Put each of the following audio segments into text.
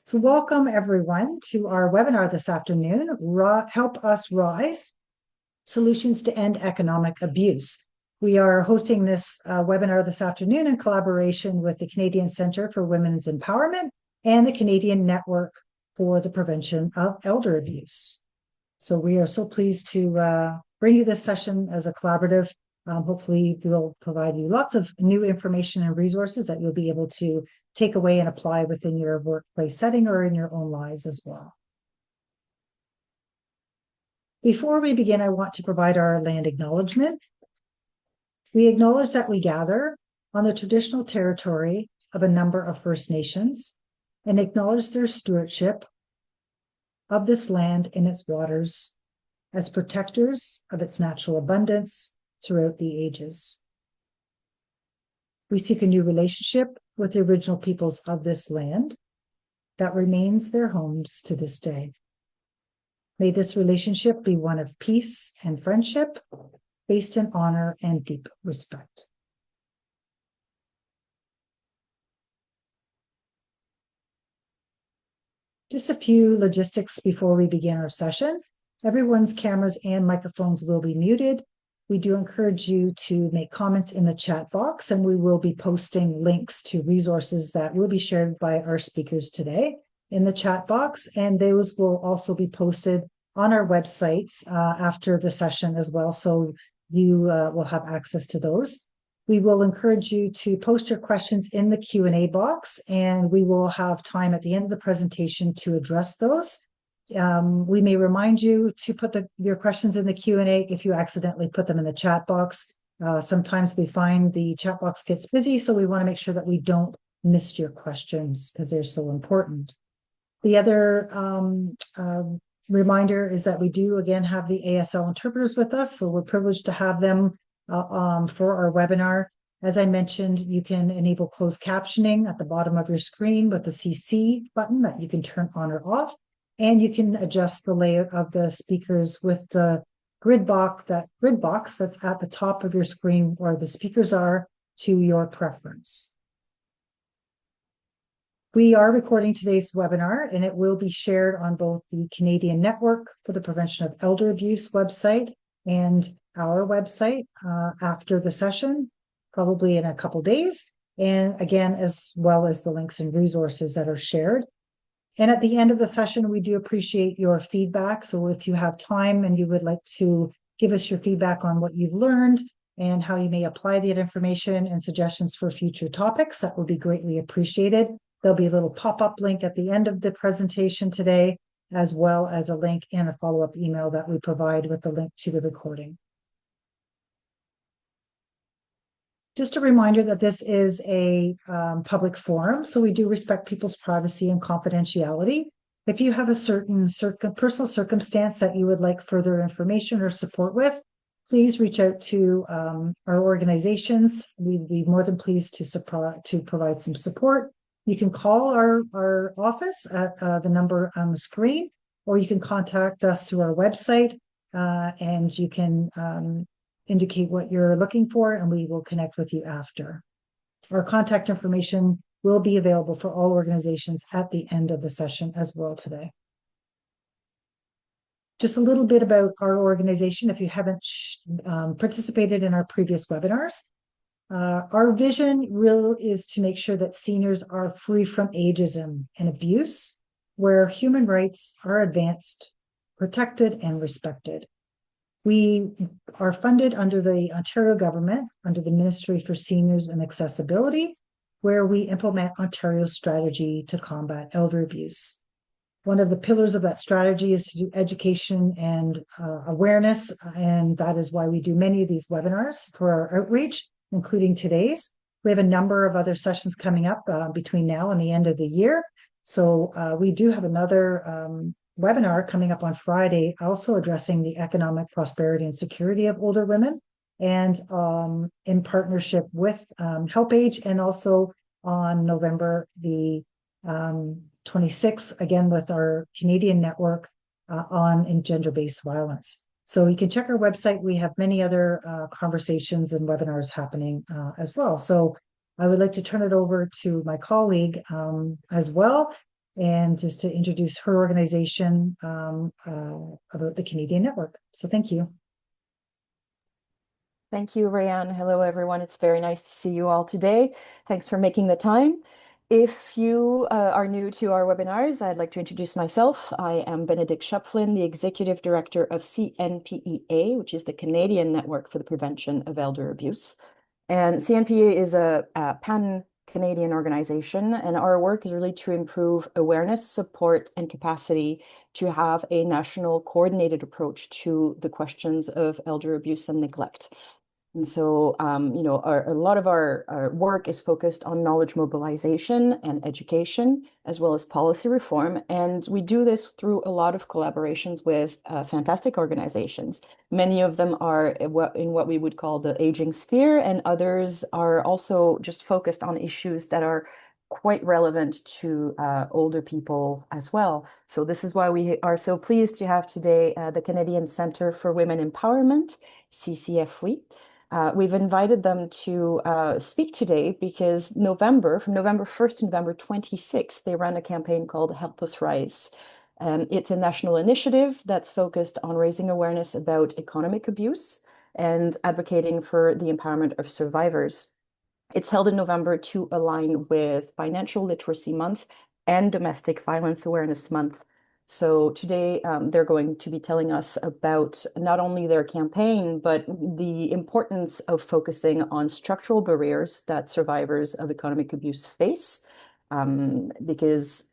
So welcome everyone to our webinar this afternoon, Help Us Rise, Solutions to End Economic Abuse. We are hosting this webinar this afternoon in collaboration with the Canadian Centre for Women's Empowerment and the Canadian Network for the Prevention of Elder Abuse. So we are so pleased to bring you this session as a collaborative. Hopefully we'll provide you lots of new information and resources that you'll be able to take away and apply within your workplace setting or in your own lives as well. Before we begin, I want to provide our land acknowledgement. We acknowledge that we gather on the traditional territory of a number of First Nations and acknowledge their stewardship of this land and its waters as protectors of its natural abundance throughout the ages. We seek a new relationship with the original peoples of this land that remains their homes to this day. May this relationship be one of peace and friendship, based in honor and deep respect. Just a few logistics before we begin our session. Everyone's cameras and microphones will be muted. We do encourage you to make comments in the chat box, and we will be posting links to resources that will be shared by our speakers today in the chat box, and those will also be posted on our websites after the session as well, so you will have access to those. We will encourage you to post your questions in the Q&A box, and we will have time at the end of the presentation to address those. We may remind you to put your questions in the Q&A if you accidentally put them in the chat box. Sometimes we find the chat box gets busy, so we want to make sure that we don't miss your questions because they're so important. The other reminder is that we do again have the ASL interpreters with us, so we're privileged to have them for our webinar. As I mentioned, you can enable closed captioning at the bottom of your screen with the CC button that you can turn on or off. And you can adjust the layout of the speakers with the grid box that's at the top of your screen where the speakers are to your preference. We are recording today's webinar, and it will be shared on both the Canadian Network for the Prevention of Elder Abuse website and our website after the session, probably in a couple days, and again, as well as the links and resources that are shared. And at the end of the session, we do appreciate your feedback. So if you have time and you would like to give us your feedback on what you've learned and how you may apply that information and suggestions for future topics, that would be greatly appreciated. There'll be a little pop-up link at the end of the presentation today, as well as a link and a follow-up email that we provide with the link to the recording. Just a reminder that this is a public forum, so we do respect people's privacy and confidentiality. If you have a certain personal circumstance that you would like further information or support with, please reach out to our organizations. We'd be more than pleased to provide some support. You can call our office at the number on the screen, or you can contact us through our website, and you can indicate what you're looking for, and we will connect with you after. Our contact information will be available for all organizations at the end of the session as well today. Just a little bit about our organization if you haven't participated in our previous webinars. Our vision really is to make sure that seniors are free from ageism and abuse, where human rights are advanced, protected, and respected. We are funded under the Ontario government, under the Ministry for Seniors and Accessibility, where we implement Ontario's strategy to combat elder abuse. One of the pillars of that strategy is to do education and awareness, and that is why we do many of these webinars for our outreach, including today's. We have a number of other sessions coming up between now and the end of the year. So we do have another webinar coming up on Friday, also addressing the economic prosperity and security of older women, and in partnership with HelpAge, and also on November the 26th, again with our Canadian Network on gender-based violence. So you can check our website. We have many other conversations and webinars happening as well. So I would like to turn it over to my colleague as well, and just to introduce her organization about the Canadian network. So thank you. Thank you, Rayanne. Hello, everyone. It's very nice to see you all today. Thanks for making the time. If you are new to our webinars, I'd like to introduce myself. I am Benedict Schöpflin, the Executive Director of CNPEA, which is the Canadian Network for the Prevention of Elder Abuse. And CNPEA is a pan-Canadian organization, and our work is really to improve awareness, support, and capacity to have a national coordinated approach to the questions of elder abuse and neglect. And so, a lot of our work is focused on knowledge mobilization and education, as well as policy reform. And we do this through a lot of collaborations with fantastic organizations. Many of them are in what we would call the aging sphere, and others are also just focused on issues that are quite relevant to older people as well. So this is why we are so pleased to have today the Canadian Centre for Women Empowerment, CCFWE. We've invited them to speak today because from November 1st to November 26th, they ran a campaign called Help Us Rise. It's a national initiative that's focused on raising awareness about economic abuse and advocating for the empowerment of survivors. It's held in November to align with Financial Literacy Month and Domestic Violence Awareness Month. So today they're going to be telling us about not only their campaign, but the importance of focusing on structural barriers that survivors of economic abuse face. Because,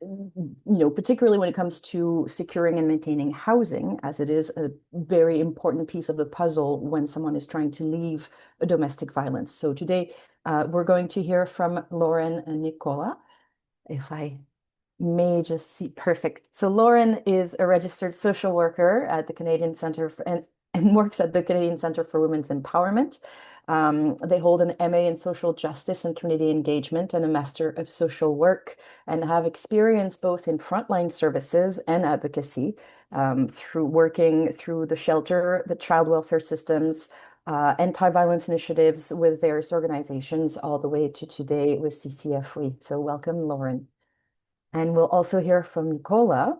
particularly when it comes to securing and maintaining housing, as it is a very important piece of the puzzle when someone is trying to leave a domestic violence. So today we're going to hear from Lauren and Nicola. If I may just see, perfect. So Lauren is a registered social worker at the Canadian Centre and works at the Canadian Centre for Women's Empowerment. They hold an MA in Social Justice and Community Engagement and a Master of Social Work, and have experience both in frontline services and advocacy through working through the shelter, the child welfare systems, anti-violence initiatives with various organizations, all the way to today with CCFWE. So welcome, Lauren. And we'll also hear from Nicola,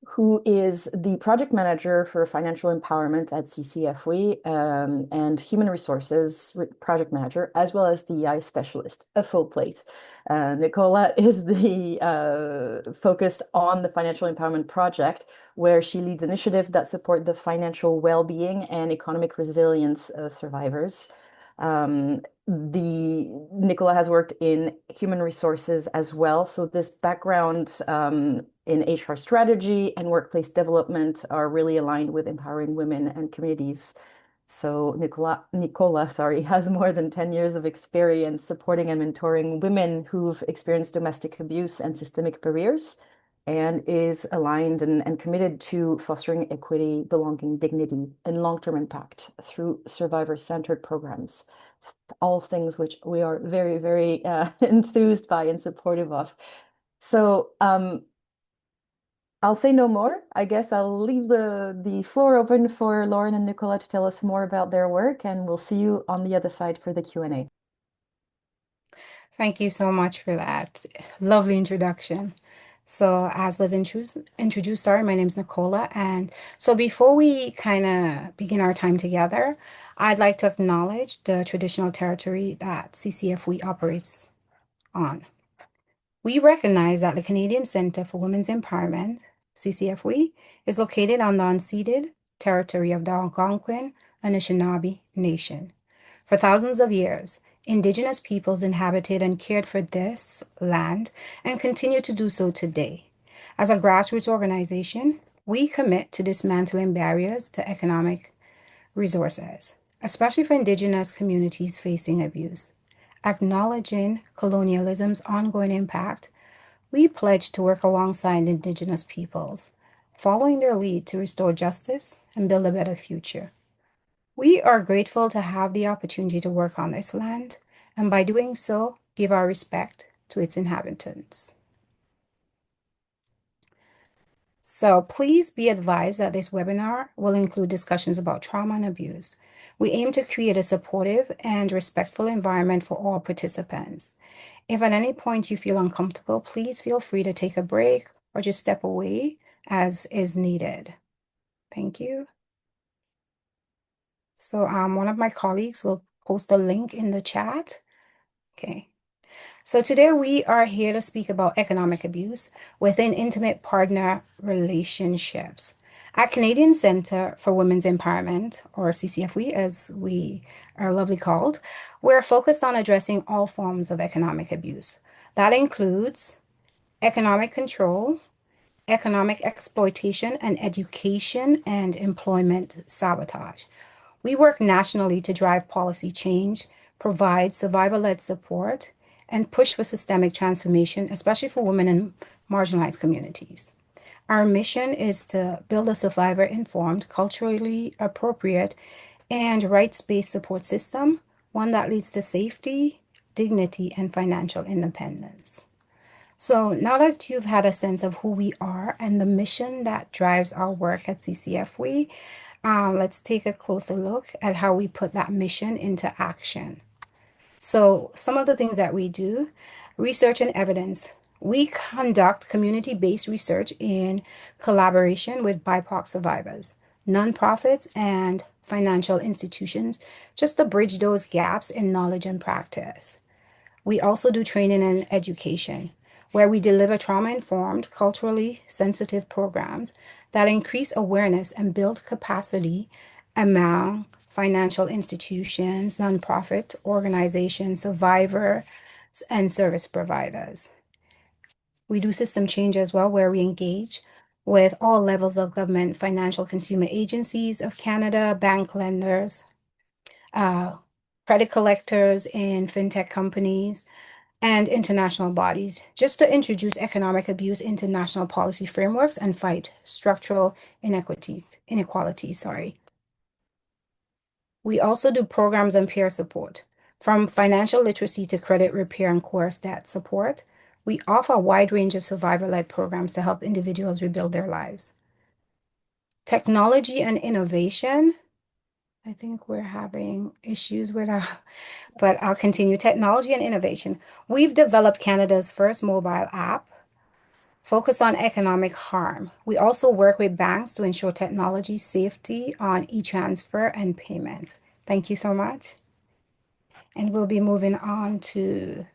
who is the project manager for financial empowerment at CCFWE and human resources project manager, as well as DEI specialist, a full plate. Nicola is focused on the financial empowerment project, where she leads initiatives that support the financial well-being and economic resilience of survivors. Nicola has worked in human resources as well. So this background in HR strategy and workplace development are really aligned with empowering women and communities. So Nicola, has more than 10 years of experience supporting and mentoring women who've experienced domestic abuse and systemic barriers, and is aligned and committed to fostering equity, belonging, dignity, and long-term impact through survivor-centered programs. All things which we are very, very enthused by and supportive of. So I'll say no more. I guess I'll leave the floor open for Lauren and Nicola to tell us more about their work, and we'll see you on the other side for the Q&A. Thank you so much for that lovely introduction. So as was introduced, sorry, my name is Nicola. And so before we kind of begin our time together, I'd like to acknowledge the traditional territory that CCFWE operates on. We recognize that the Canadian Centre for Women's Empowerment, CCFWE, is located on the unceded territory of the Algonquin and Anishinaabe Nation. For thousands of years, Indigenous peoples inhabited and cared for this land and continue to do so today. As a grassroots organization, we commit to dismantling barriers to economic resources, especially for Indigenous communities facing abuse. Acknowledging colonialism's ongoing impact, we pledge to work alongside Indigenous peoples, following their lead to restore justice and build a better future. We are grateful to have the opportunity to work on this land, and by doing so, give our respect to its inhabitants. So please be advised that this webinar will include discussions about trauma and abuse. We aim to create a supportive and respectful environment for all participants. If at any point you feel uncomfortable, please feel free to take a break or just step away as is needed. Thank you. So one of my colleagues will post a link in the chat. Okay. So today we are here to speak about economic abuse within intimate partner relationships. At Canadian Centre for Women's Empowerment, or CCFWE as we are lovely called, we're focused on addressing all forms of economic abuse. That includes economic control, economic exploitation, and education and employment sabotage. We work nationally to drive policy change, provide survivor-led support, and push for systemic transformation, especially for women in marginalized communities. Our mission is to build a survivor-informed, culturally appropriate, and rights-based support system, one that leads to safety, dignity, and financial independence. So now that you've had a sense of who we are and the mission that drives our work at CCFWE, let's take a closer look at how we put that mission into action. So some of the things that we do, research and evidence. We conduct community-based research in collaboration with BIPOC survivors, nonprofits, and financial institutions, just to bridge those gaps in knowledge and practice. We also do training and education, where we deliver trauma-informed, culturally sensitive programs that increase awareness and build capacity among financial institutions, nonprofit organizations, survivors, and service providers. We do system change as well, where we engage with all levels of government, financial consumer agencies of Canada, bank lenders, credit collectors, and fintech companies, and international bodies, just to introduce economic abuse into national policy frameworks and fight structural inequality. We also do programs and peer support, from financial literacy to credit repair and course debt support. We offer a wide range of survivor-led programs to help individuals rebuild their lives. Technology and innovation. I think we're having issues with our, but I'll continue. Technology and innovation. We've developed Canada's first mobile app focused on economic harm. We also work with banks to ensure technology safety on e-transfer and payments. Thank you so much. And we'll be moving on to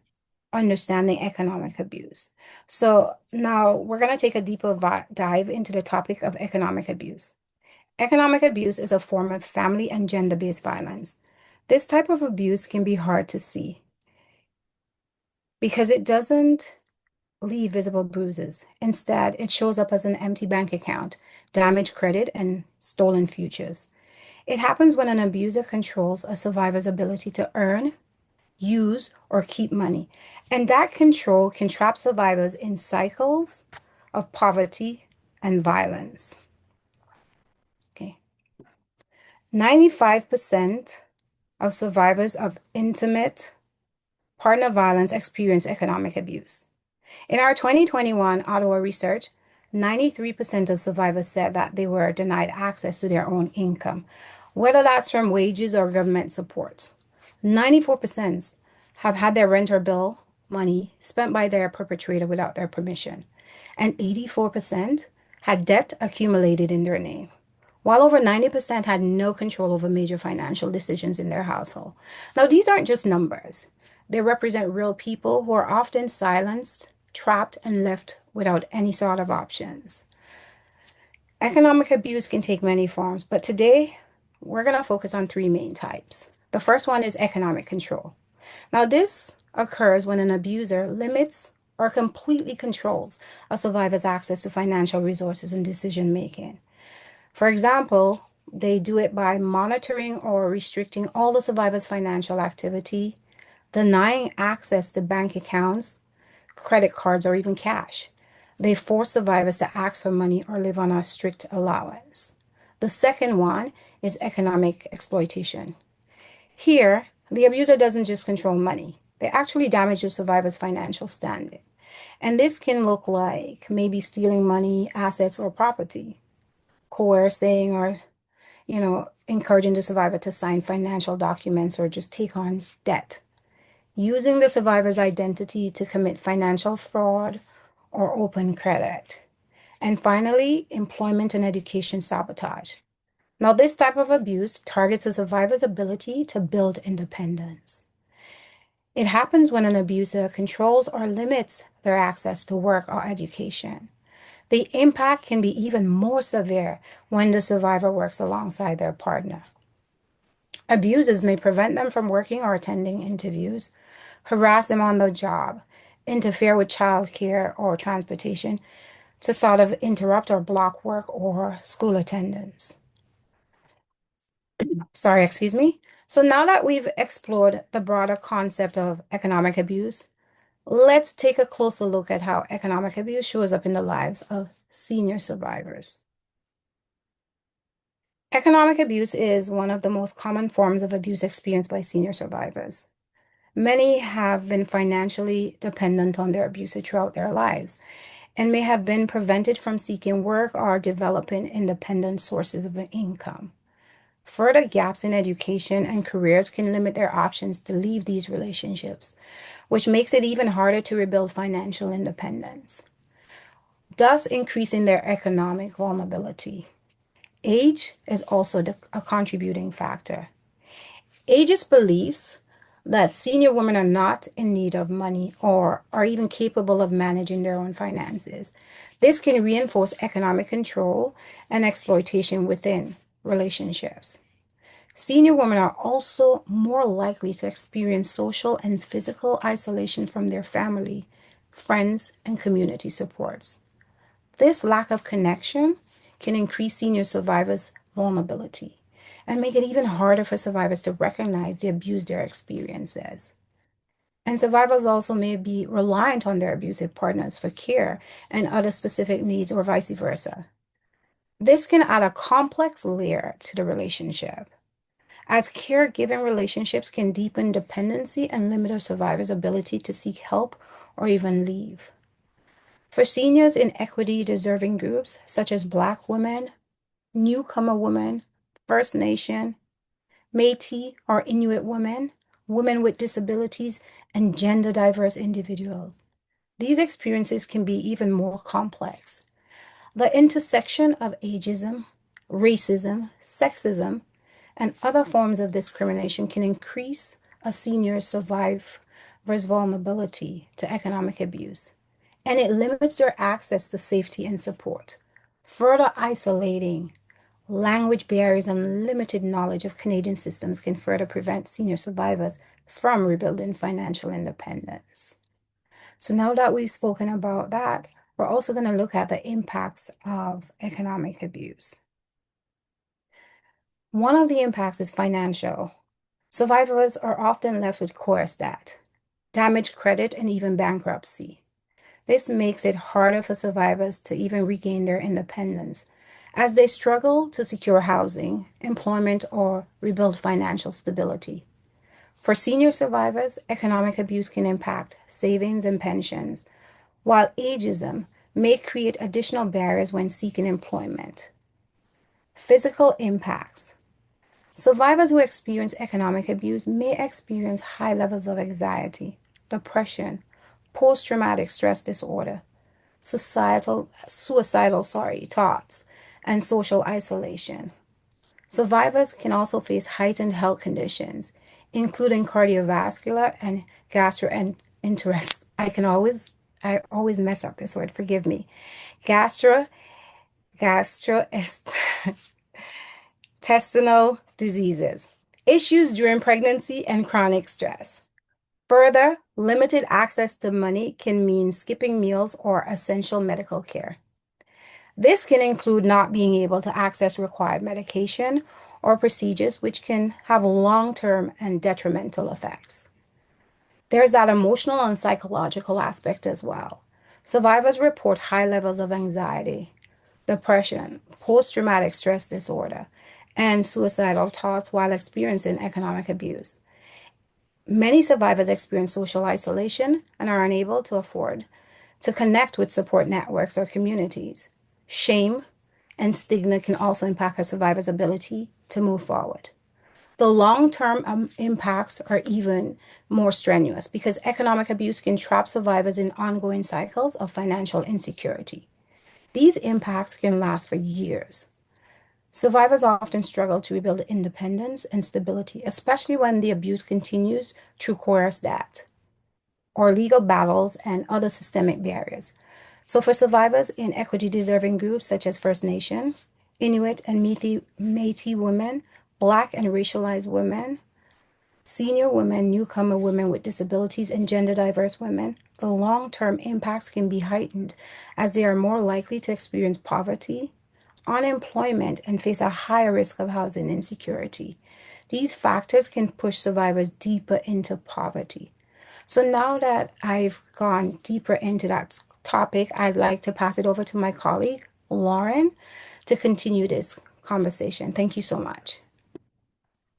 understanding economic abuse. So now we're going to take a deeper dive into the topic of economic abuse. Economic abuse is a form of family and gender-based violence. This type of abuse can be hard to see because it doesn't leave visible bruises. Instead, it shows up as an empty bank account, damaged credit, and stolen futures. It happens when an abuser controls a survivor's ability to earn, use, or keep money. And that control can trap survivors in cycles of poverty and violence. 95% of survivors of intimate partner violence experience economic abuse. In our 2021 Ottawa research, 93% of survivors said that they were denied access to their own income, whether that's from wages or government supports. 94% have had their rent or bill money spent by their perpetrator without their permission, and 84% had debt accumulated in their name, while over 90% had no control over major financial decisions in their household. Now, these aren't just numbers. They represent real people who are often silenced, trapped, and left without any sort of options. Economic abuse can take many forms, but today we're going to focus on three main types. The first one is economic control. Now, this occurs when an abuser limits or completely controls a survivor's access to financial resources and decision making. For example, they do it by monitoring or restricting all the survivor's financial activity, denying access to bank accounts, credit cards, or even cash. They force survivors to ask for money or live on a strict allowance. The second one is economic exploitation. Here, the abuser doesn't just control money. They actually damage the survivor's financial standing. And this can look like maybe stealing money, assets, or property, coercing or, encouraging the survivor to sign financial documents or just take on debt. using the survivor's identity to commit financial fraud or open credit. And finally, employment and education sabotage. Now, this type of abuse targets a survivor's ability to build independence. It happens when an abuser controls or limits their access to work or education. The impact can be even more severe when the survivor works alongside their partner. Abusers may prevent them from working or attending interviews, harass them on the job, interfere with childcare or transportation to sort of interrupt or block work or school attendance. Sorry, excuse me. So now that we've explored the broader concept of economic abuse, let's take a closer look at how economic abuse shows up in the lives of senior survivors. Economic abuse is one of the most common forms of abuse experienced by senior survivors. Many have been financially dependent on their abuser throughout their lives and may have been prevented from seeking work or developing independent sources of income. Further gaps in education and careers can limit their options to leave these relationships, which makes it even harder to rebuild financial independence, thus increasing their economic vulnerability. Age is also a contributing factor. Ageist beliefs that senior women are not in need of money or are even capable of managing their own finances. This can reinforce economic control and exploitation within relationships. Senior women are also more likely to experience social and physical isolation from their family, friends, and community supports. This lack of connection can increase senior survivors' vulnerability and make it even harder for survivors to recognize the abuse their experiences. And survivors also may be reliant on their abusive partners for care and other specific needs, or vice versa. This can add a complex layer to the relationship, as caregiving relationships can deepen dependency and limit a survivor's ability to seek help or even leave. For seniors in equity deserving groups, such as Black women, newcomer women, First Nation, Métis or Inuit women, women with disabilities, and gender diverse individuals, these experiences can be even more complex. The intersection of ageism, racism, sexism, and other forms of discrimination can increase a senior survivor's vulnerability to economic abuse, and it limits their access to safety and support, further isolating. Language barriers and limited knowledge of Canadian systems can further prevent senior survivors from rebuilding financial independence. So now that we've spoken about that, we're also going to look at the impacts of economic abuse. One of the impacts is financial. Survivors are often left with coarse debt, damaged credit, and even bankruptcy. This makes it harder for survivors to even regain their independence, as they struggle to secure housing, employment, or rebuild financial stability. For senior survivors, economic abuse can impact savings and pensions, while ageism may create additional barriers when seeking employment. Physical impacts. Survivors who experience economic abuse may experience high levels of anxiety, depression, post-traumatic stress disorder, suicidal thoughts, and social isolation. Survivors can also face heightened health conditions, including cardiovascular and gastrointestinal. I always mess up this word, forgive me. Gastrointestinal diseases, issues during pregnancy, and chronic stress. Further, limited access to money can mean skipping meals or essential medical care. This can include not being able to access required medication or procedures, which can have long-term and detrimental effects. There's that emotional and psychological aspect as well. Survivors report high levels of anxiety, depression, post-traumatic stress disorder, and suicidal thoughts while experiencing economic abuse. Many survivors experience social isolation and are unable to afford to connect with support networks or communities. Shame and stigma can also impact a survivor's ability to move forward. The long-term impacts are even more strenuous because economic abuse can trap survivors in ongoing cycles of financial insecurity. These impacts can last for years. Survivors often struggle to rebuild independence and stability, especially when the abuse continues through coerced debt or legal battles and other systemic barriers. So, for survivors in equity deserving groups such as First Nation, Inuit and Métis women, Black and racialized women, senior women, newcomer women with disabilities, and gender diverse women, the long term impacts can be heightened as they are more likely to experience poverty, unemployment, and face a higher risk of housing insecurity. These factors can push survivors deeper into poverty. So now that I've gone deeper into that topic, I'd like to pass it over to my colleague, Lauren, to continue this conversation. Thank you so much.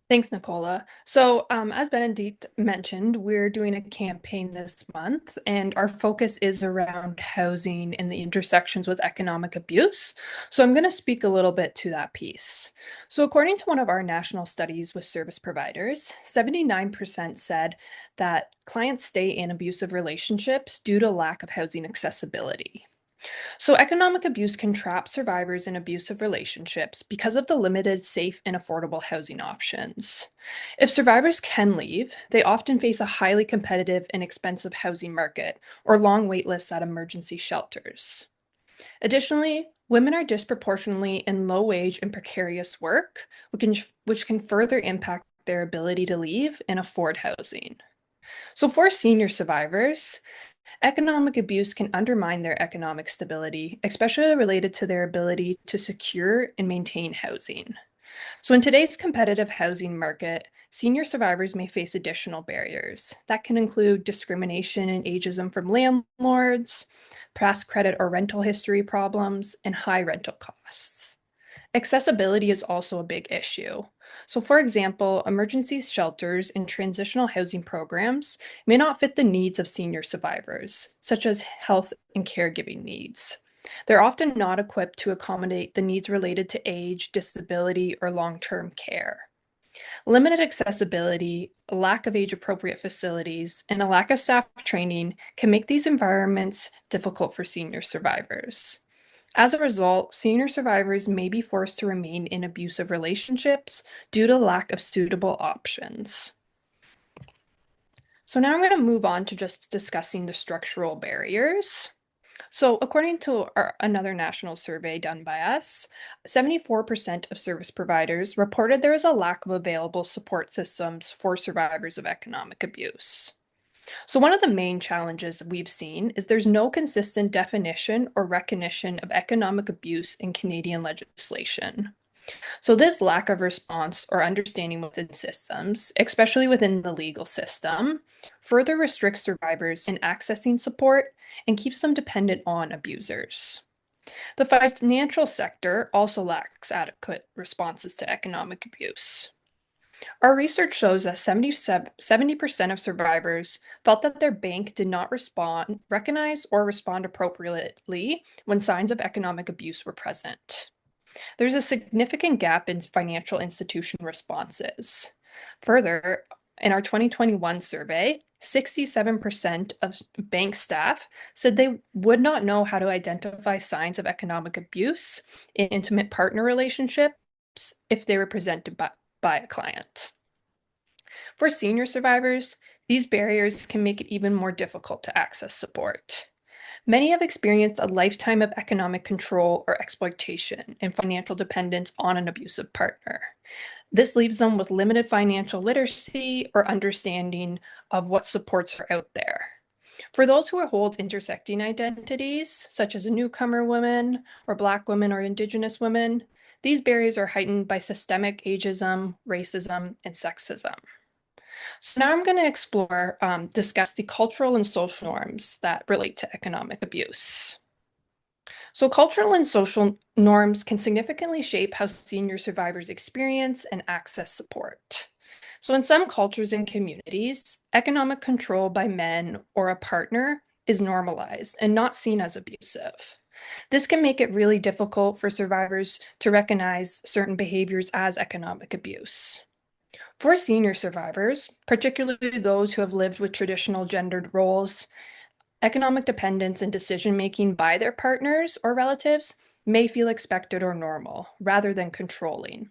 Thanks, Nicola. So, as Benedict mentioned, we're doing a campaign this month, and our focus is around housing and the intersections with economic abuse. So, I'm going to speak a little bit to that piece. So, according to one of our national studies with service providers, 79% said that clients stay in abusive relationships due to lack of housing accessibility. So, economic abuse can trap survivors in abusive relationships because of the limited, safe, and affordable housing options. If survivors can leave, they often face a highly competitive and expensive housing market or long wait lists at emergency shelters. Additionally, women are disproportionately in low wage and precarious work, which can further impact their ability to leave and afford housing. So, for senior survivors, economic abuse can undermine their economic stability, especially related to their ability to secure and maintain housing. So, in today's competitive housing market, senior survivors may face additional barriers. That can include discrimination and ageism from landlords, past credit or rental history problems, and high rental costs. Accessibility is also a big issue. So, for example, emergency shelters and transitional housing programs may not fit the needs of senior survivors, such as health and caregiving needs. They're often not equipped to accommodate the needs related to age, disability, or long-term care. Limited accessibility, a lack of age-appropriate facilities, and a lack of staff training can make these environments difficult for senior survivors. As a result, senior survivors may be forced to remain in abusive relationships due to lack of suitable options. So now I'm going to move on to just discussing the structural barriers. So according to another national survey done by us, 74% of service providers reported there is a lack of available support systems for survivors of economic abuse. So one of the main challenges we've seen is there's no consistent definition or recognition of economic abuse in Canadian legislation. So this lack of response or understanding within systems, especially within the legal system, further restricts survivors in accessing support and keeps them dependent on abusers. The financial sector also lacks adequate responses to economic abuse. Our research shows that 70% of survivors felt that their bank did not recognize or respond appropriately when signs of economic abuse were present. There's a significant gap in financial institution responses. Further, in our 2021 survey, 67% of bank staff said they would not know how to identify signs of economic abuse in intimate partner relationships if they were presented by a client. For senior survivors, these barriers can make it even more difficult to access support. Many have experienced a lifetime of economic control or exploitation and financial dependence on an abusive partner. This leaves them with limited financial literacy or understanding of what supports are out there. For those who hold intersecting identities, such as a newcomer woman or Black women or Indigenous women, these barriers are heightened by systemic ageism, racism, and sexism. So now I'm going to discuss the cultural and social norms that relate to economic abuse. So cultural and social norms can significantly shape how senior survivors experience and access support. So in some cultures and communities, economic control by men or a partner is normalized and not seen as abusive. This can make it really difficult for survivors to recognize certain behaviors as economic abuse. For senior survivors, particularly those who have lived with traditional gendered roles, economic dependence and decision-making by their partners or relatives may feel expected or normal, rather than controlling.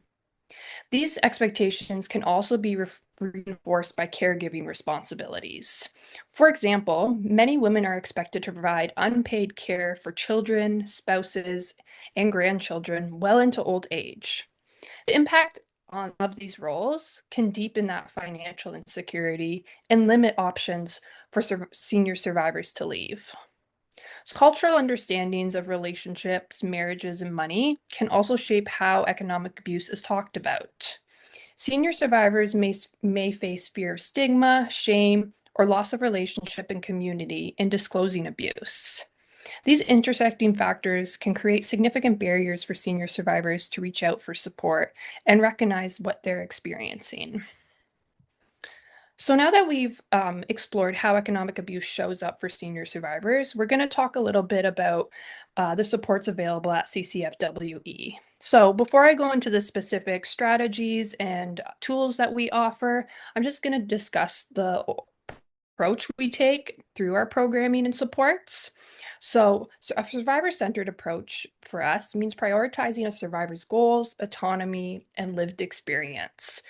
These expectations can also be reinforced by caregiving responsibilities. For example, many women are expected to provide unpaid care for children, spouses, and grandchildren well into old age. The impact of these roles can deepen that financial insecurity and limit options for senior survivors to leave. So cultural understandings of relationships, marriages, and money can also shape how economic abuse is talked about. Senior survivors may face fear of stigma, shame, or loss of relationship and community in disclosing abuse. These intersecting factors can create significant barriers for senior survivors to reach out for support and recognize what they're experiencing. So now that we've explored how economic abuse shows up for senior survivors, we're going to talk a little bit about the supports available at CCFWE. So before I go into the specific strategies and tools that we offer, I'm just going to discuss the approach we take through our programming and supports. So a survivor-centered approach for us means prioritizing a survivor's goals, autonomy, and lived experience.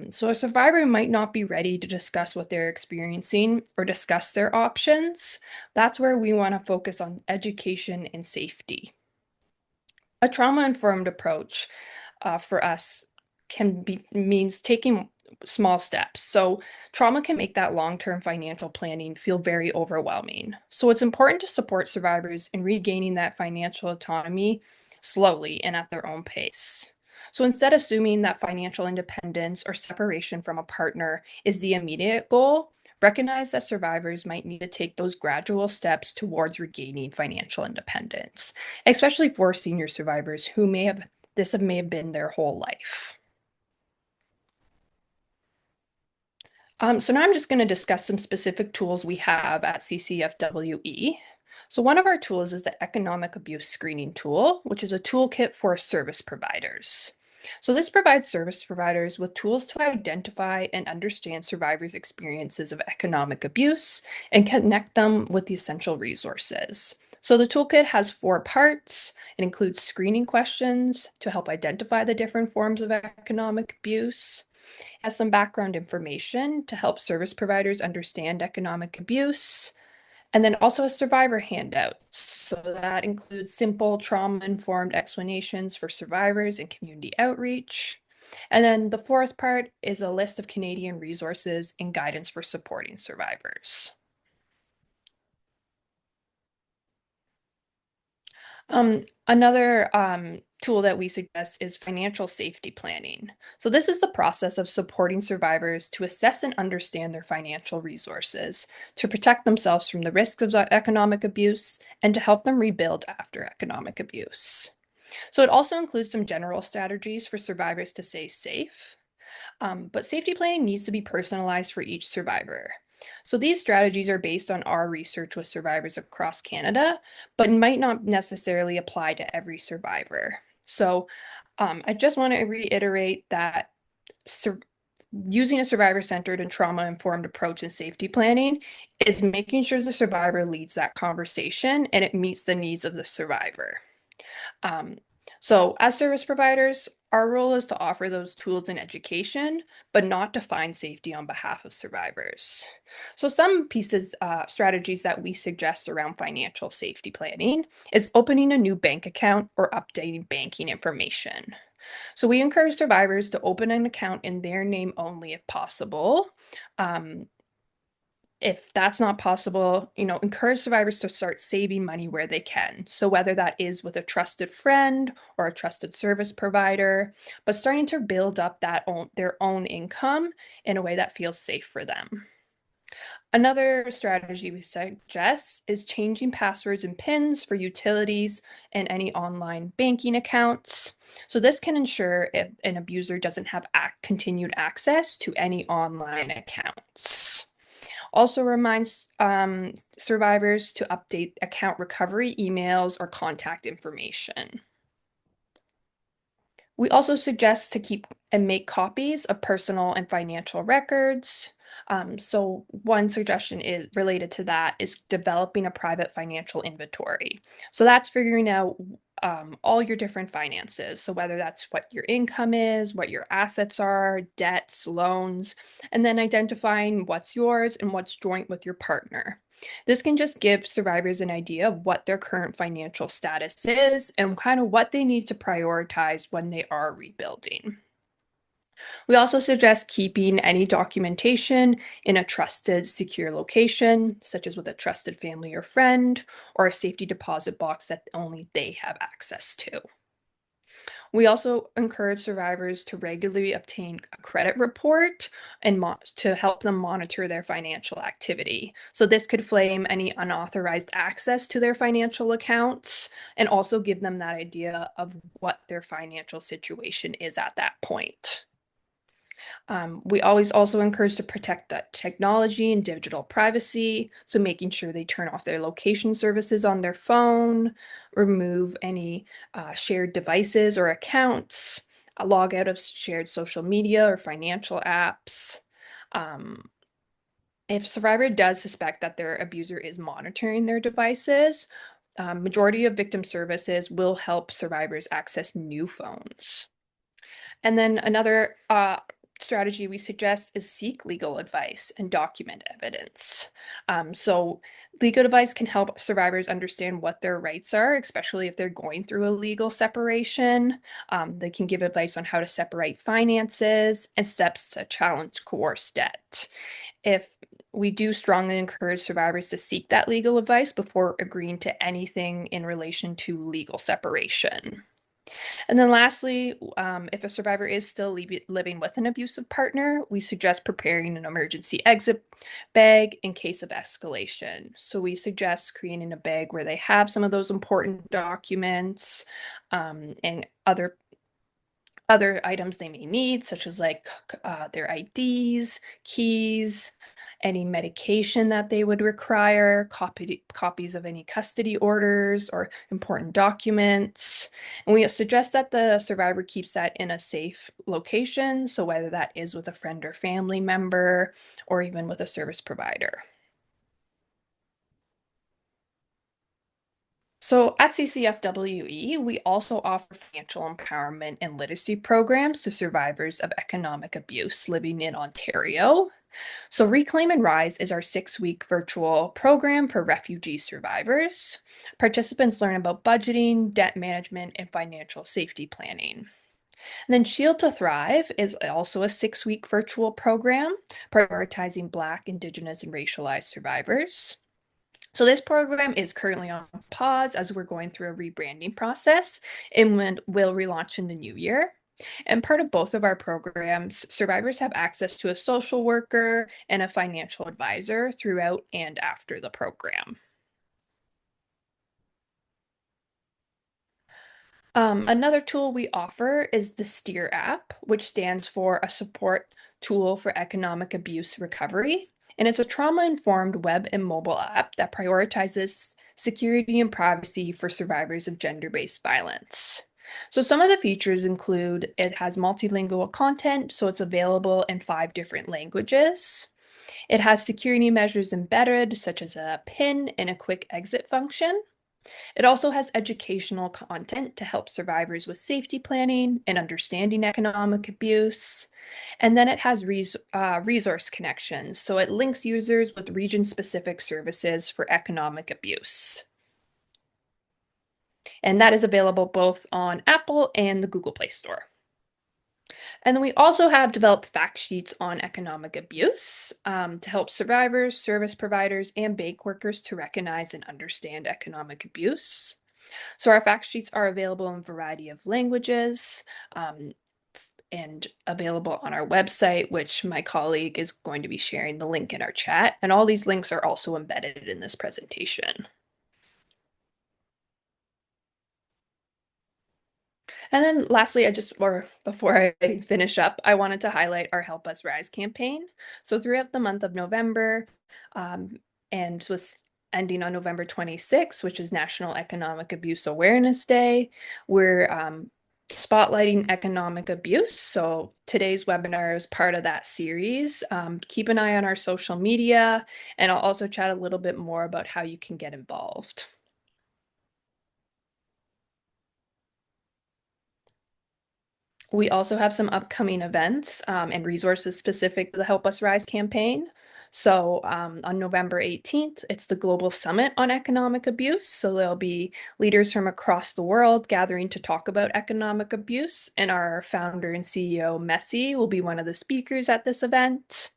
So a survivor might not be ready to discuss what they're experiencing or discuss their options. That's where we want to focus on education and safety. A trauma-informed approach for us means taking small steps. So trauma can make that long-term financial planning feel very overwhelming. So it's important to support survivors in regaining that financial autonomy slowly and at their own pace. So instead of assuming that financial independence or separation from a partner is the immediate goal, recognize that survivors might need to take those gradual steps towards regaining financial independence, especially for senior survivors who may have been their whole life. So now I'm just going to discuss some specific tools we have at CCFWE. So one of our tools is the Economic Abuse Screening Tool, which is a toolkit for service providers. So this provides service providers with tools to identify and understand survivors' experiences of economic abuse and connect them with the essential resources. So the toolkit has 4 parts. It includes screening questions to help identify the different forms of economic abuse, has some background information to help service providers understand economic abuse, and then also a survivor handout. So that includes simple trauma-informed explanations for survivors and community outreach. And then the 4th part is a list of Canadian resources and guidance for supporting survivors. Another tool that we suggest is financial safety planning. So this is the process of supporting survivors to assess and understand their financial resources, to protect themselves from the risks of economic abuse, and to help them rebuild after economic abuse. So it also includes some general strategies for survivors to stay safe. But safety planning needs to be personalized for each survivor. So these strategies are based on our research with survivors across Canada, but might not necessarily apply to every survivor. So I just want to reiterate that using a survivor-centered and trauma-informed approach in safety planning is making sure the survivor leads that conversation and it meets the needs of the survivor. So as service providers, our role is to offer those tools and education, but not define safety on behalf of survivors. So some strategies that we suggest around financial safety planning is opening a new bank account or updating banking information. So we encourage survivors to open an account in their name only if possible. If that's not possible, encourage survivors to start saving money where they can. So whether that is with a trusted friend or a trusted service provider, but starting to build up their own income in a way that feels safe for them. Another strategy we suggest is changing passwords and PINs for utilities and any online banking accounts. So this can ensure if an abuser doesn't have continued access to any online accounts. Also reminds survivors to update account recovery emails or contact information. We also suggest to keep and make copies of personal and financial records. So one suggestion is related to that is developing a private financial inventory. So that's figuring out all your different finances. So whether that's what your income is, what your assets are, debts, loans, and then identifying what's yours and what's joint with your partner. This can just give survivors an idea of what their current financial status is and kind of what they need to prioritize when they are rebuilding. We also suggest keeping any documentation in a trusted, secure location, such as with a trusted family or friend, or a safety deposit box that only they have access to. We also encourage survivors to regularly obtain a credit report and to help them monitor their financial activity. So this could flame any unauthorized access to their financial accounts and also give them that idea of what their financial situation is at that point. We always also encourage to protect that technology and digital privacy. So making sure they turn off their location services on their phone, remove any shared devices or accounts, log out of shared social media or financial apps. If survivor does suspect that their abuser is monitoring their devices, majority of victim services will help survivors access new phones. And then another strategy we suggest is seek legal advice and document evidence. So legal advice can help survivors understand what their rights are, especially if they're going through a legal separation. They can give advice on how to separate finances and steps to challenge coerced debt. If we do strongly encourage survivors to seek that legal advice before agreeing to anything in relation to legal separation. And then lastly, if a survivor is still living with an abusive partner, we suggest preparing an emergency exit bag in case of escalation. So we suggest creating a bag where they have some of those important documents and other items they may need, such as like their IDs, keys, any medication that they would require, copies of any custody orders or important documents. And we suggest that the survivor keeps that in a safe location, so whether that is with a friend or family member or even with a service provider. So at CCFWE, we also offer financial empowerment and literacy programs to survivors of economic abuse living in Ontario. So Reclaim and Rise is our 6-week virtual program for refugee survivors. Participants learn about budgeting, debt management, and financial safety planning. And then Shield to Thrive is also a 6-week virtual program prioritizing Black, Indigenous, and racialized survivors. So this program is currently on pause as we're going through a rebranding process and will relaunch in the new year. And part of both of our programs, survivors have access to a social worker and a financial advisor throughout and after the program. Another tool we offer is the STEER app, which stands for a support tool for economic abuse recovery. And it's a trauma-informed web and mobile app that prioritizes security and privacy for survivors of gender-based violence. So some of the features include it has multilingual content, so it's available in 5 different languages. It has security measures embedded, such as a PIN and a quick exit function. It also has educational content to help survivors with safety planning and understanding economic abuse. And then it has resource connections, so it links users with region-specific services for economic abuse. And that is available both on Apple and the Google Play Store. And then we also have developed fact sheets on economic abuse to help survivors, service providers, and bank workers to recognize and understand economic abuse. So our fact sheets are available in a variety of languages and available on our website, which my colleague is going to be sharing the link in our chat. And all these links are also embedded in this presentation. And then lastly, before I finish up, I wanted to highlight our Help Us Rise campaign. So throughout the month of November, and was ending on November 26th, which is National Economic Abuse Awareness Day, we're spotlighting economic abuse. So today's webinar is part of that series. Keep an eye on our social media, and I'll also chat a little bit more about how you can get involved. We also have some upcoming events and resources specific to the Help Us Rise campaign. So on November 18th, it's the Global Summit on Economic Abuse. So there'll be leaders from across the world gathering to talk about economic abuse. And our founder and CEO, Messi, will be one of the speakers at this event.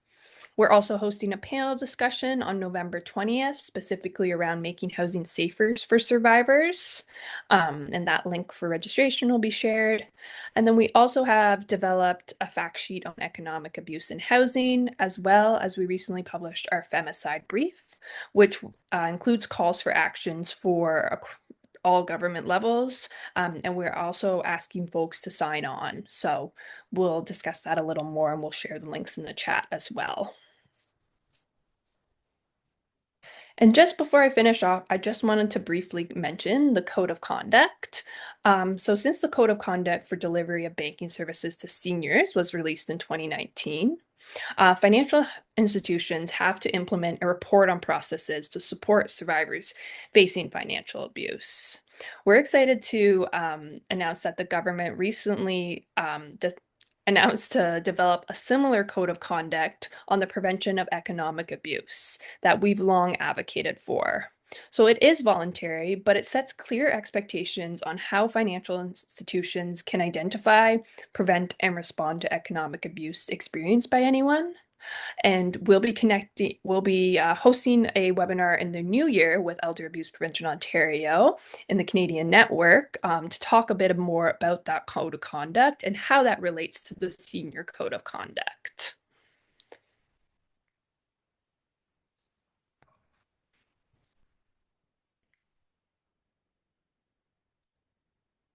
We're also hosting a panel discussion on November 20th, specifically around making housing safer for survivors. And that link for registration will be shared. And then we also have developed a fact sheet on economic abuse in housing, as well as we recently published our femicide brief, which includes calls for actions for all government levels. And we're also asking folks to sign on. So we'll discuss that a little more and we'll share the links in the chat as well. And just before I finish off, I just wanted to briefly mention the Code of Conduct. So since the Code of Conduct for delivery of banking services to seniors was released in 2019, financial institutions have to implement and report on processes to support survivors facing financial abuse. We're excited to announce that the government recently announced to develop a similar code of conduct on the prevention of economic abuse that we've long advocated for. So it is voluntary, but it sets clear expectations on how financial institutions can identify, prevent, and respond to economic abuse experienced by anyone. And we'll be hosting a webinar in the new year with Elder Abuse Prevention Ontario in the Canadian network to talk a bit more about that code of conduct and how that relates to the senior code of conduct.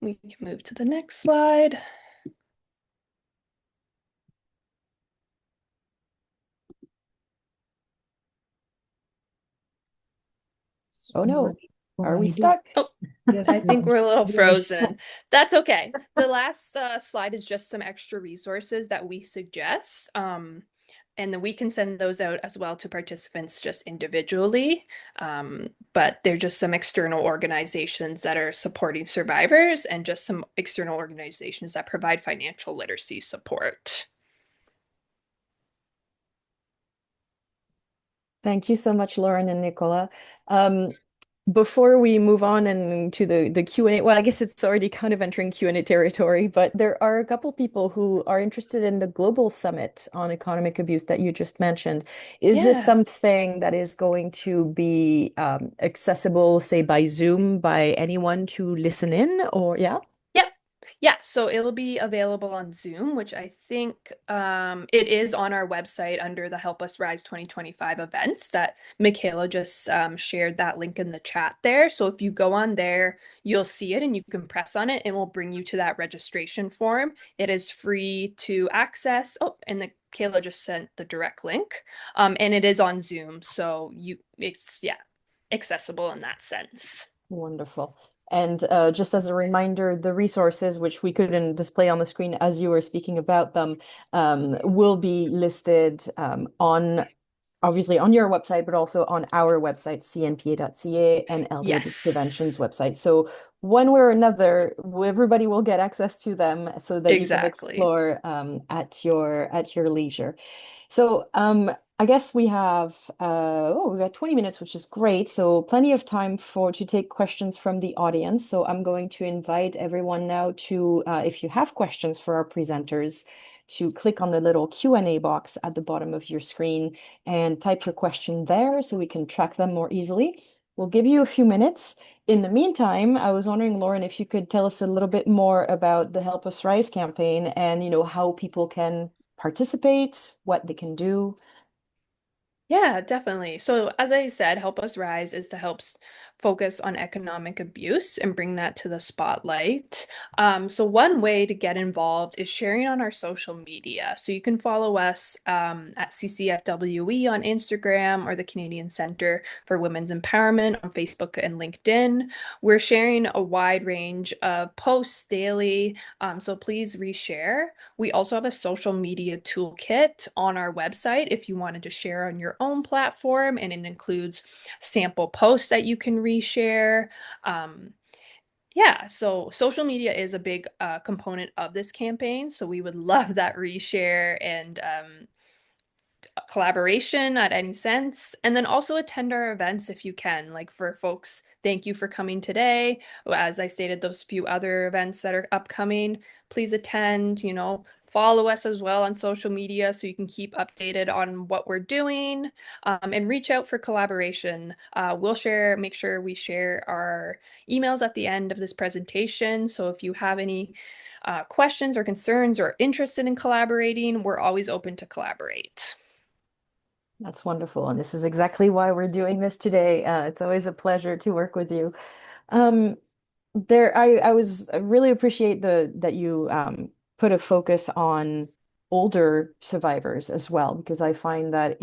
We can move to the next slide. Oh no, What are will we you do? stuck? Oh, Yes, I think we're a little we are stuck. frozen. That's okay. The last slide is just some extra resources that we suggest. And then we can send those out as well to participants just individually. But they're just some external organizations that are supporting survivors and just some external organizations that provide financial literacy support. Thank you so much, Lauren and Nicola. Before we move on and to the Q&A, well, I guess it's already kind of entering Q&A territory, but there are a couple people who are interested in the Global Summit on Economic Abuse that you just mentioned. Is this Yeah. something that is going to be accessible, say, by Zoom, by anyone to listen in, or yeah? Yep. Yeah, so it'll be available on Zoom, which I think it is on our website under the Help Us Rise 2025 events that Michaela just shared that link in the chat there. So if you go on there, you'll see it and you can press on it and we'll bring you to that registration form. It is free to access. Oh, and the Kayla just sent the direct link. And it is on Zoom, so it's accessible in that sense. Wonderful. And just as a reminder, the resources, which we couldn't display on the screen as you were speaking about them, will be listed on obviously on your website, but also on our website, cnpa.ca, and Elder Abuse Prevention's Yes, website. So one way or another, everybody will get access to them so that you can exactly. explore at your leisure. So I guess we have we've got 20 minutes, which is great. So plenty of time to take questions from the audience. So I'm going to invite everyone now to, if you have questions for our presenters, to click on the little Q&A box at the bottom of your screen and type your question there so we can track them more easily. We'll give you a few minutes. In the meantime, I was wondering, Lauren, if you could tell us a little bit more about the Help Us Rise campaign and how people can participate, what they can do. Yeah, definitely. So, as I said, Help Us Rise is to focus on economic abuse and bring that to the spotlight. So, one way to get involved is sharing on our social media. So, you can follow us at CCFWE on Instagram or the Canadian Centre for Women's Empowerment on Facebook and LinkedIn. We're sharing a wide range of posts daily. So, please reshare. We also have a social media toolkit on our website if you wanted to share on your own platform, and it includes sample posts that you can reshare. Um, yeah, so social media is a big component of this campaign, so we would love that reshare and collaboration at any sense. And then also attend our events if you can. Like for folks, thank you for coming today. As I stated, those few other events that are upcoming, please attend, follow us as well on social media so you can keep updated on what we're doing, and reach out for collaboration. Make sure we share our emails at the end of this presentation. So if you have any questions or concerns or interested in collaborating, we're always open to collaborate. That's wonderful. And this is exactly why we're doing this today. It's always a pleasure to work with you. Um, I really appreciate that you put a focus on older survivors as well, because I find that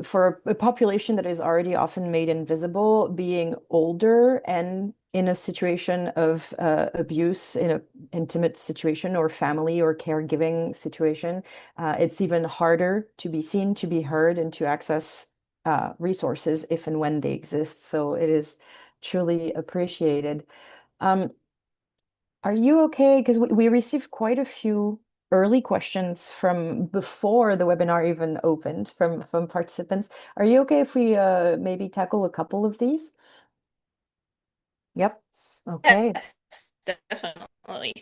for a population that is already often made invisible, being older and in a situation of abuse, in an intimate situation or family or caregiving situation, it's even harder to be seen, to be heard, and to access resources if and when they exist. So it is truly appreciated. Um, are you okay? Because we received quite a few early questions from before the webinar even opened from participants. Are you okay if we maybe tackle a couple of these? Yep. Okay. Yes, definitely.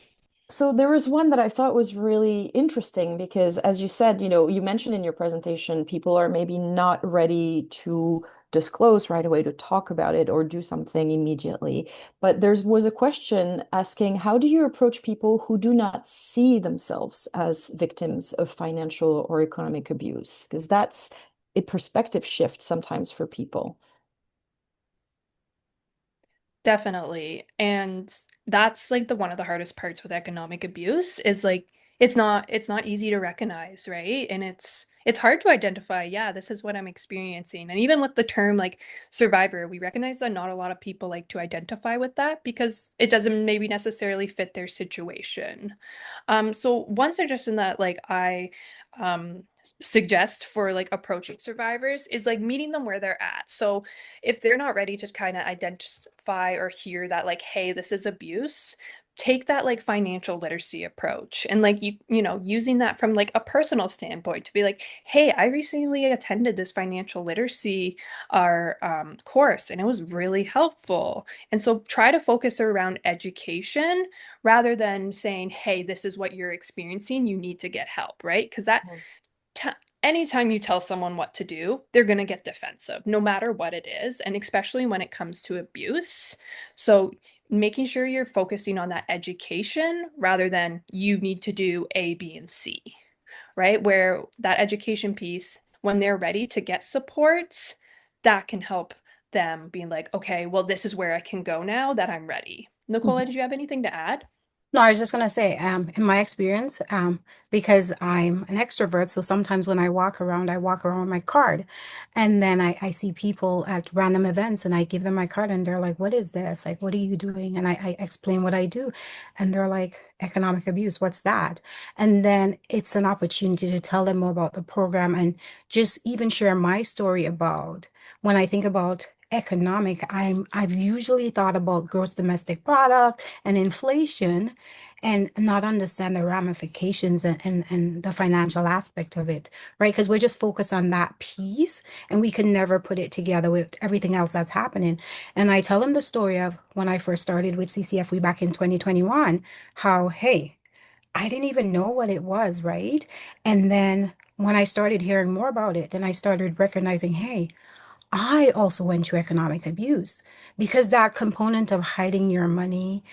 So there was one that I thought was really interesting because, as you said, you mentioned in your presentation, people are maybe not ready to disclose right away, to talk about it or do something immediately. But there was a question asking, how do you approach people who do not see themselves as victims of financial or economic abuse? Because that's a perspective shift sometimes for people. Definitely. And that's like the one of the hardest parts with economic abuse is like it's not easy to recognize, right? And it's hard to identify, yeah, this is what I'm experiencing. And even with the term like survivor, we recognize that not a lot of people like to identify with that because it doesn't maybe necessarily fit their situation. So one suggestion that like I um suggest for like approaching survivors is like meeting them where they're at. So if they're not ready to kind of identify or hear that like, hey, this is abuse, take that like financial literacy approach and like using that from like a personal standpoint to be like, hey, I recently attended this financial literacy course and it was really helpful. And so try to focus around education rather than saying, hey, this is what you're experiencing, you need to get help, right? Because Mhm. t anytime you tell someone what to do, they're going to get defensive, no matter what it is, and especially when it comes to abuse. So, making sure you're focusing on that education rather than you need to do A, B, and C, right? Where that education piece, when they're ready to get support, that can help them being like, okay, well, this is where I can go now that I'm ready. Nicola, did you have anything to add? No, I was just gonna say, in my experience, because I'm an extrovert, so sometimes when I walk around with my card, and then I see people at random events, and I give them my card, and they're like, "What is this? Like, what are you doing?" And I explain what I do, and they're like, "Economic abuse, what's that?" And then it's an opportunity to tell them more about the program and just even share my story about when I think about I've usually thought about gross domestic product and inflation and not understand the ramifications and the financial aspect of it, right? Because we're just focused on that piece and we can never put it together with everything else that's happening. And I tell them the story of when I first started with CCFWE back in 2021, how, hey, I didn't even know what it was, right? And then when I started hearing more about it, then I started recognizing, hey, I also went through economic abuse because that component of hiding your money,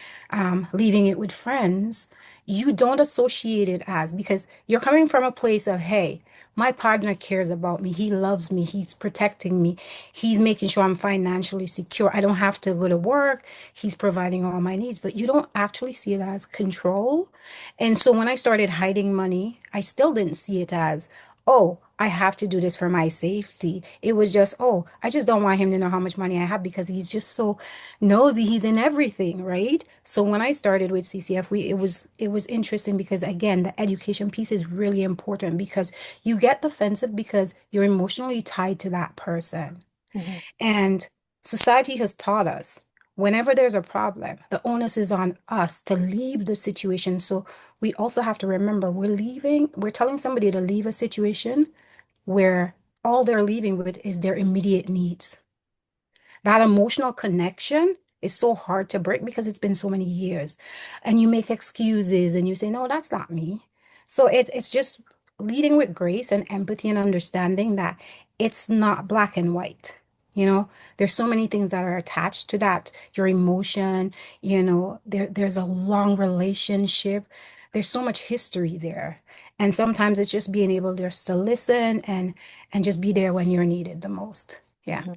leaving it with friends, you don't associate it as because you're coming from a place of, hey, my partner cares about me. He loves me. He's protecting me. He's making sure I'm financially secure. I don't have to go to work. He's providing all my needs, but you don't actually see it as control. And so when I started hiding money, I still didn't see it as, oh, I have to do this for my safety. It was just, oh, I just don't want him to know how much money I have because he's just so nosy. He's in everything, right? So when I started with CCFWE, it was interesting because again, the education piece is really important because you get defensive because you're emotionally tied to that person. Mhm. And society has taught us whenever there's a problem, the onus is on us to leave the situation. So we also have to remember we're telling somebody to leave a situation where all they're leaving with is their immediate needs. That emotional connection is so hard to break because it's been so many years. And you make excuses and you say, no, that's not me. So it's just leading with grace and empathy and understanding that it's not black and white. There's so many things that are attached to that. Your emotion, there's a long relationship. There's so much history there. And sometimes it's just being able just to listen and just be there when you're needed the most. Yeah. Mhm.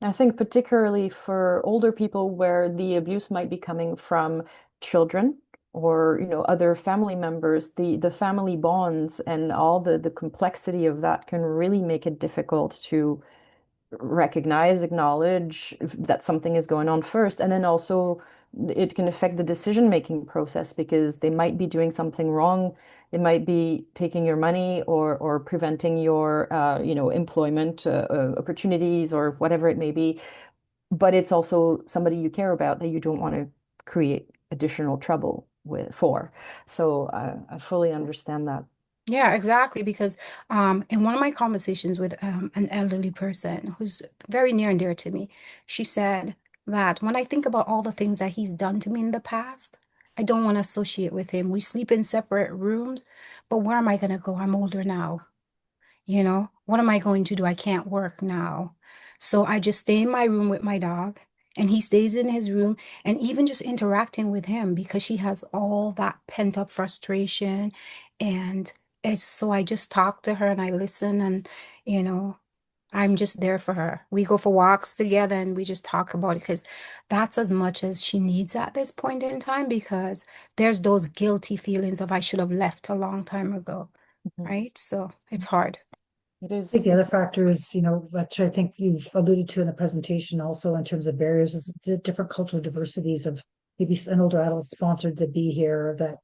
I think particularly for older people where the abuse might be coming from children or other family members, the family bonds and all the complexity of that can really make it difficult to recognize, acknowledge that something is going on first, and then also it can affect the decision-making process because they might be doing something wrong. They might be taking your money or preventing your employment opportunities or whatever it may be. But it's also somebody you care about that you don't want to create additional trouble for. So I fully understand that. Yeah, exactly. Because in one of my conversations with an elderly person who's very near and dear to me, she said that when I think about all the things that he's done to me in the past, I don't want to associate with him. We sleep in separate rooms, but where am I going to go? I'm older now. What am I going to do? I can't work now. So I just stay in my room with my dog, and he stays in his room, and even just interacting with him because she has all that pent-up frustration. And it's so I just talk to her and I listen, and you know, I'm just there for her. We go for walks together and we just talk about it because that's as much as she needs at this point in time because there's those guilty feelings of I should have left a long time ago, Mhm. right? So it's hard. It I think is. the other It's. factor is, which I think you've alluded to in the presentation also in terms of barriers, is the different cultural diversities of maybe an older adult sponsored to be here that,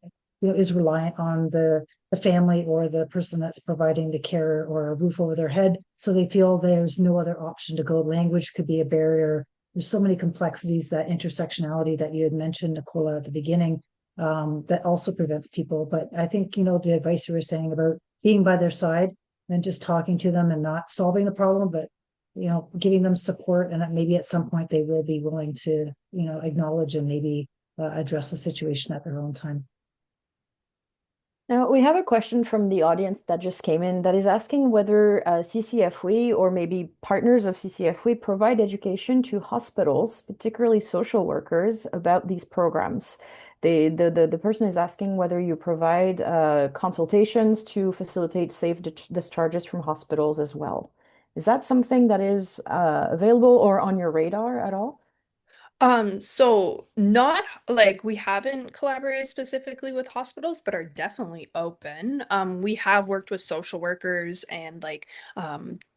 is reliant on the family or the person that's providing the care or a roof over their head. So they feel there's no other option to go. Language could be a barrier. There's so many complexities, that intersectionality that you had mentioned, Nicola, at the beginning, that also prevents people. But I think, the advice you were saying about being by their side and just talking to them and not solving the problem, but giving them support, and that maybe at some point they will be willing to acknowledge and maybe address the situation at their own time. Now, we have a question from the audience that just came in that is asking whether CCFWE or maybe partners of CCFWE provide education to hospitals, particularly social workers, about these programs. The person is asking whether you provide consultations to facilitate safe discharges from hospitals as well. Is that something that is available or on your radar at all? So not like we haven't collaborated specifically with hospitals, but are definitely open. We have worked with social workers and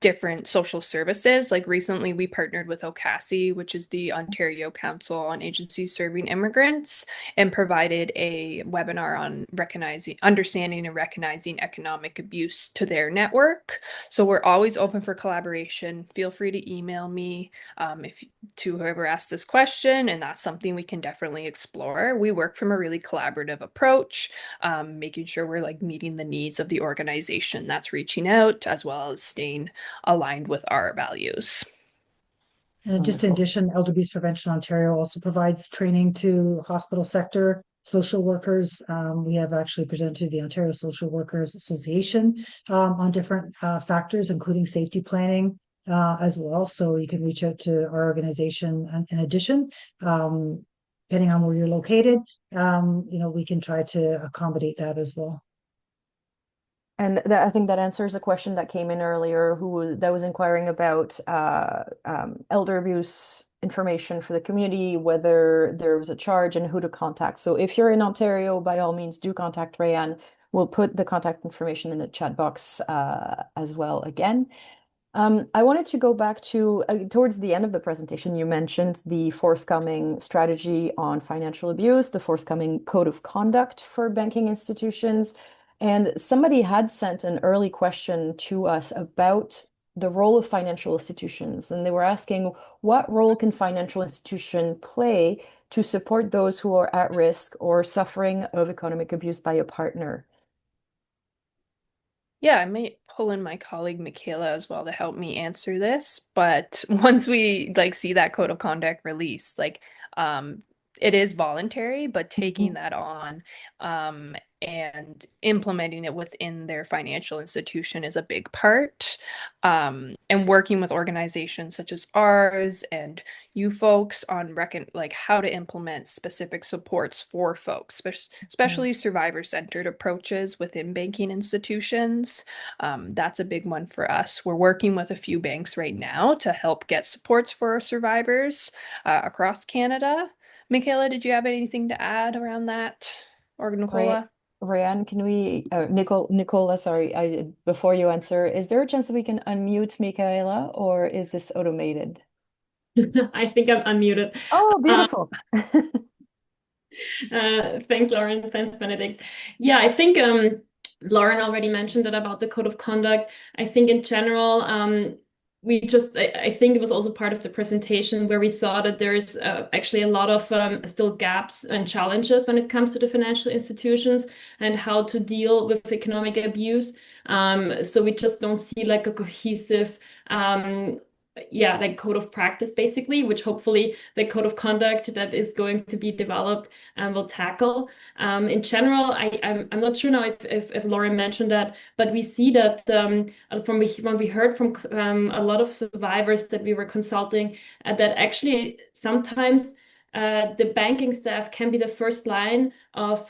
different social services. Like recently we partnered with OCASI, which is the Ontario Council on Agencies Serving Immigrants, and provided a webinar on understanding and recognizing economic abuse to their network. So we're always open for collaboration. Feel free to email me if to whoever asked this question, and that's something we can definitely explore. We work from a really collaborative approach, making sure we're meeting the needs of the organization that's reaching out, as well as staying aligned with our values. And just in Wonderful. addition, Elder Abuse Prevention Ontario also provides training to hospital sector social workers. We have actually presented to the Ontario Social Workers Association on different factors, including safety planning as well. So you can reach out to our organization in addition, depending on where you're located. We can try to accommodate that as well. And I think that answers a question that came in earlier, that was inquiring about elder abuse information for the community, whether there was a charge and who to contact. So if you're in Ontario, by all means, do contact Rayanne. We'll put the contact information in the chat box as well again. I wanted to go back to towards the end of the presentation, you mentioned the forthcoming strategy on financial abuse, the forthcoming code of conduct for banking institutions. And somebody had sent an early question to us about the role of financial institutions. And they were asking, what role can financial institution play to support those who are at risk or suffering of economic abuse by a partner? Yeah, I might pull in my colleague Michaela as well to help me answer this. But once we like see that code of conduct released, um it is voluntary, but taking Mhm. that on and implementing it within their financial institution is a big part. And working with organizations such as ours and you folks on like how to implement specific supports for folks, especially survivor-centered approaches within banking institutions. That's a big one for us. We're working with a few banks right now to help get supports for survivors across Canada. Michaela, did you have anything to add around that? Or Ray, Nicola? Rayanne, can we, Nicola, sorry, before you answer, is there a chance that we can unmute Michaela or is this automated? I think I'm unmuted. Oh, Um, beautiful. Thanks, Lauren. Thanks, Benedict. Yeah, I think Lauren already mentioned that about the code of conduct. I think in general, I think it was also part of the presentation where we saw that there's actually a lot of still gaps and challenges when it comes to the financial institutions and how to deal with economic abuse. So we just don't see like a cohesive like code of practice basically, which hopefully the code of conduct that is going to be developed will tackle. In general, I'm not sure now if Lauren mentioned that, but we see that when we heard from a lot of survivors that we were consulting, that actually sometimes the banking staff can be the first line of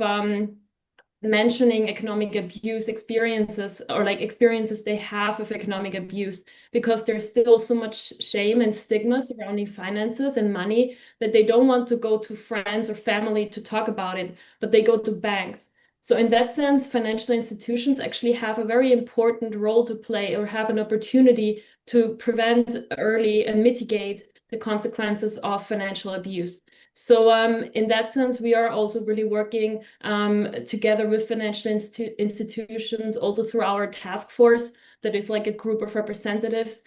mentioning economic abuse experiences or like experiences they have with economic abuse because there's still so much shame and stigma surrounding finances and money that they don't want to go to friends or family to talk about it, but they go to banks. So in that sense, financial institutions actually have a very important role to play or have an opportunity to prevent early and mitigate the consequences of financial abuse. So in that sense, we are also really working together with financial institutions, also through our task force that is like a group of representatives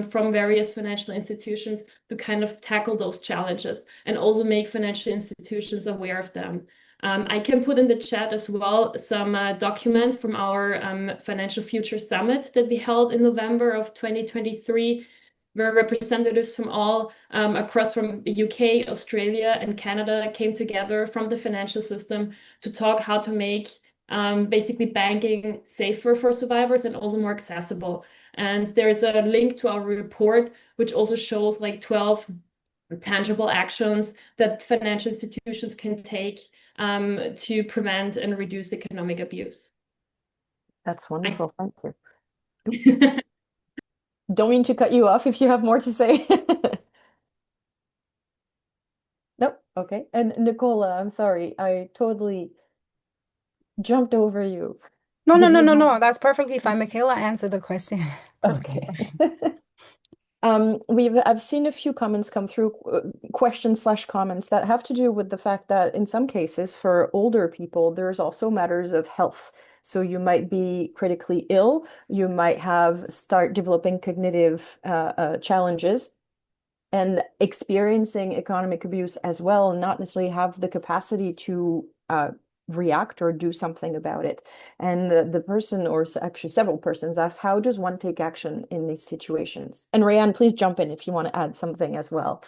from various financial institutions to kind of tackle those challenges and also make financial institutions aware of them. I can put in the chat as well some document from our Financial Future Summit that we held in November of 2023 where representatives from all across from the UK, Australia, and Canada came together from the financial system to talk how to make basically banking safer for survivors and also more accessible. And there's a link to our report, which also shows like 12 tangible actions that financial institutions can take to prevent and reduce economic abuse. That's wonderful. Thank you. Don't mean to cut you off if you have more to say. Nope. Okay. And Nicola, I'm sorry. I totally jumped over you. No, no, Did no, you no, have... no. That's perfectly fine. Michaela answered the question. Perfectly Okay. fine. I've seen a few comments come through, questions/comments that have to do with the fact that in some cases for older people, there's also matters of health. So you might be critically ill, you might start developing cognitive challenges and experiencing economic abuse as well, not necessarily have the capacity to react or do something about it. And the person, or actually several persons, asked, how does one take action in these situations? And Rayanne, please jump in if you want to add something as well.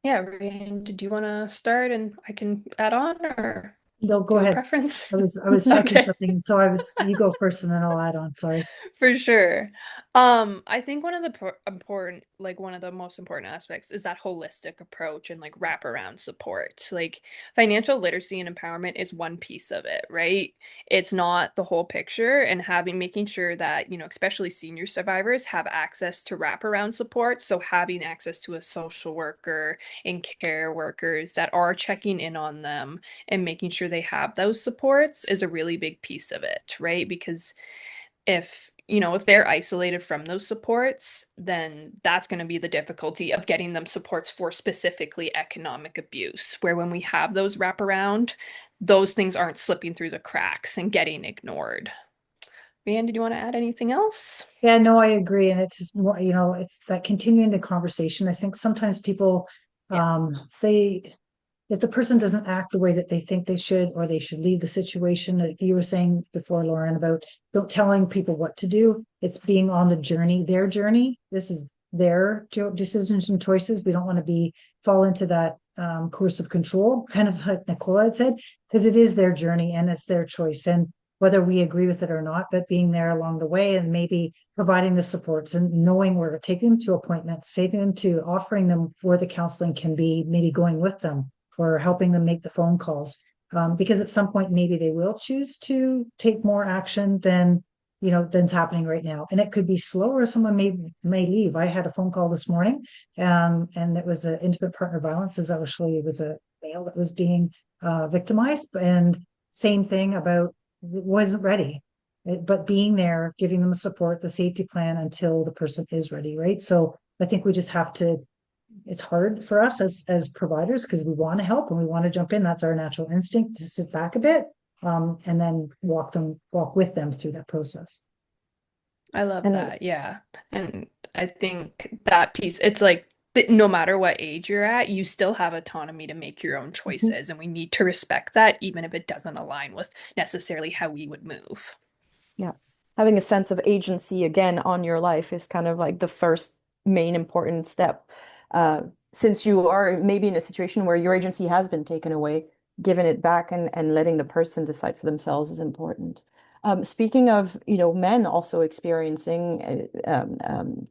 Yeah, Ryan, did you want to start and I can add on or? No, Do go you have a ahead. preference? I was typing Okay. something, so you go first and then I'll add on. Sorry. For sure. I think one of the important, like one of the most important aspects is that holistic approach and like wraparound support. Like financial literacy and empowerment is one piece of it, right? It's not the whole picture, and making sure that, especially senior survivors have access to wraparound support. So having access to a social worker and care workers that are checking in on them and making sure they have those supports is a really big piece of it, right? Because if they're isolated from those supports, then that's going to be the difficulty of getting them supports for specifically economic abuse, where when we have those wraparound, those things aren't slipping through the cracks and getting ignored. Rhiannon, did you want to add anything else? Yeah, no, I agree. And it's just more, it's that continuing the conversation. I think sometimes people, Yeah. they, if the person doesn't act the way that they think they should, or they should leave the situation, like you were saying before, Lauren, about don't telling people what to do. It's being on the journey, their journey. This is their decisions and choices. We don't want to fall into that coercive control, kind of like Nicola had said, because it is their journey and it's their choice. And whether we agree with it or not, but being there along the way and maybe providing the supports and knowing where to take them to appointments, taking them to offering them where the counseling can be, maybe going with them or helping them make the phone calls. Because at some point, maybe they will choose to take more action than's happening right now. And it could be slower. Someone may leave. I had a phone call this morning, and it was an intimate partner violence. It was a male that was being victimized, and same thing about wasn't ready. But being there, giving them a support, the safety plan until the person is ready, right? So I think we just have to. It's hard for us as providers because we want to help and we want to jump in. That's our natural instinct to sit back a bit, and then walk with them through that process. I love And that. Yeah. And I think that piece, it's like no matter what age you're at, you still have autonomy to make your own Mhm. choices. And we need to respect that, even if it doesn't align with necessarily how we would move. Yeah. Having a sense of agency again on your life is kind of like the first main important step. Since you are maybe in a situation where your agency has been taken away, giving it back and letting the person decide for themselves is important. Speaking of, men also experiencing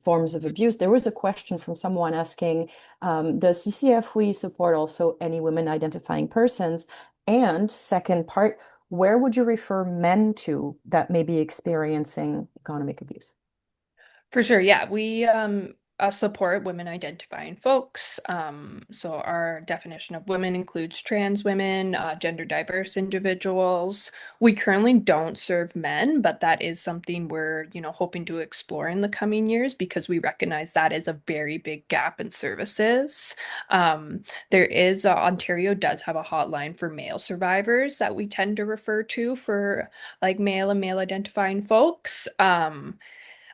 forms of abuse, there was a question from someone asking, does CCFWE support also any women identifying persons? And second part, where would you refer men to that may be experiencing economic abuse? For sure, yeah. We support women identifying folks. So our definition of women includes trans women, gender diverse individuals. We currently don't serve men, but that is something we're, hoping to explore in the coming years because we recognize that is a very big gap in services. There is Ontario does have a hotline for male survivors that we tend to refer to for like male and male identifying folks.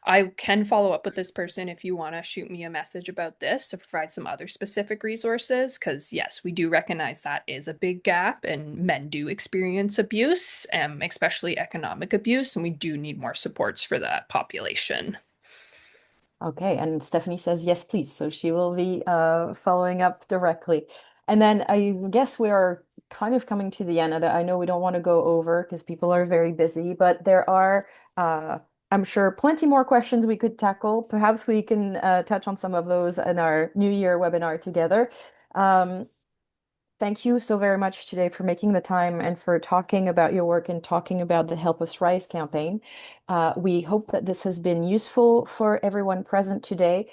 I can follow up with this person if you want to shoot me a message about this to provide some other specific resources. Because, yes, we do recognize that is a big gap, and men do experience abuse, especially economic abuse, and we do need more supports for that population. Okay, and Stephanie says yes, please. So she will be following up directly. And then I guess we are kind of coming to the end of it. I know we don't want to go over because people are very busy, but there are, I'm sure, plenty more questions we could tackle. Perhaps we can touch on some of those in our New Year webinar together. Um, Thank you so very much today for making the time and for talking about your work and talking about the Help Us Rise campaign. We hope that this has been useful for everyone present today.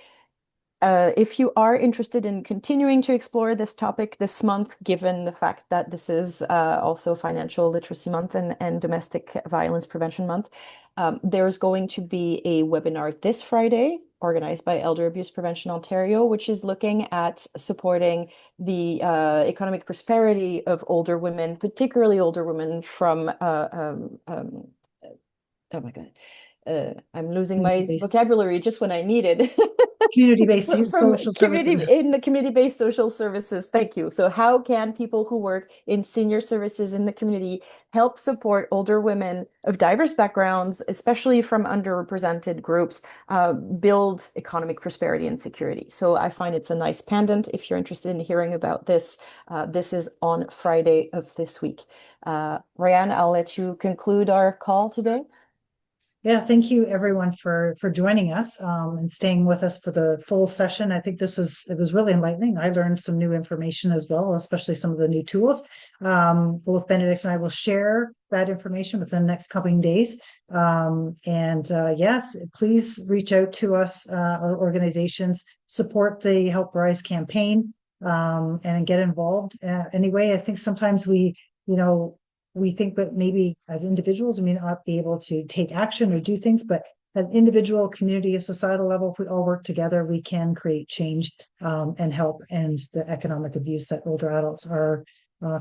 If you are interested in continuing to explore this topic this month, given the fact that this is also Financial Literacy Month and Domestic Violence Prevention Month, there's going to be a webinar this Friday organized by Elder Abuse Prevention Ontario, which is looking at supporting the economic prosperity of older women, particularly older women from, oh my God, I'm losing my Community-based. vocabulary just when I need it. community-based From social community services. in the community-based social services. Thank you. So how can people who work in senior services in the community help support older women of diverse backgrounds, especially from underrepresented groups, build economic prosperity and security? So I find it's a nice pendant. If you're interested in hearing about this, this is on Friday of this week. Ryan, I'll let you conclude our call today. Yeah, thank you everyone for joining us and staying with us for the full session. I think it was really enlightening. I learned some new information as well, especially some of the new tools. Both Benedict and I will share that information within the next coming days. Yes, please reach out to us, our organizations, support the Help Rise campaign, and get involved. Anyway, I think sometimes we think that maybe as individuals, we may not be able to take action or do things, but at individual, community, societal level, if we all work together, we can create change and help end the economic abuse that older adults are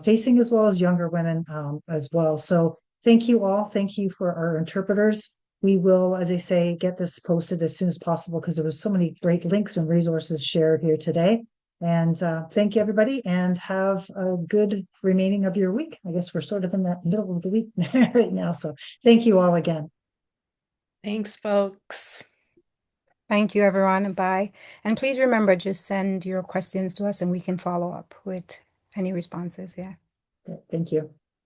facing, as well as younger women as well. So thank you all. Thank you for our interpreters. We will, as I say, get this posted as soon as possible because there was so many great links and resources shared here today. And thank you, everybody, and have a good remaining of your week. I guess we're sort of in the middle of the week right now. So thank you all again. Thanks, folks. Thank you, everyone. Bye. And please remember, just send your questions to us and we can follow up with any responses. Yeah. Thank you.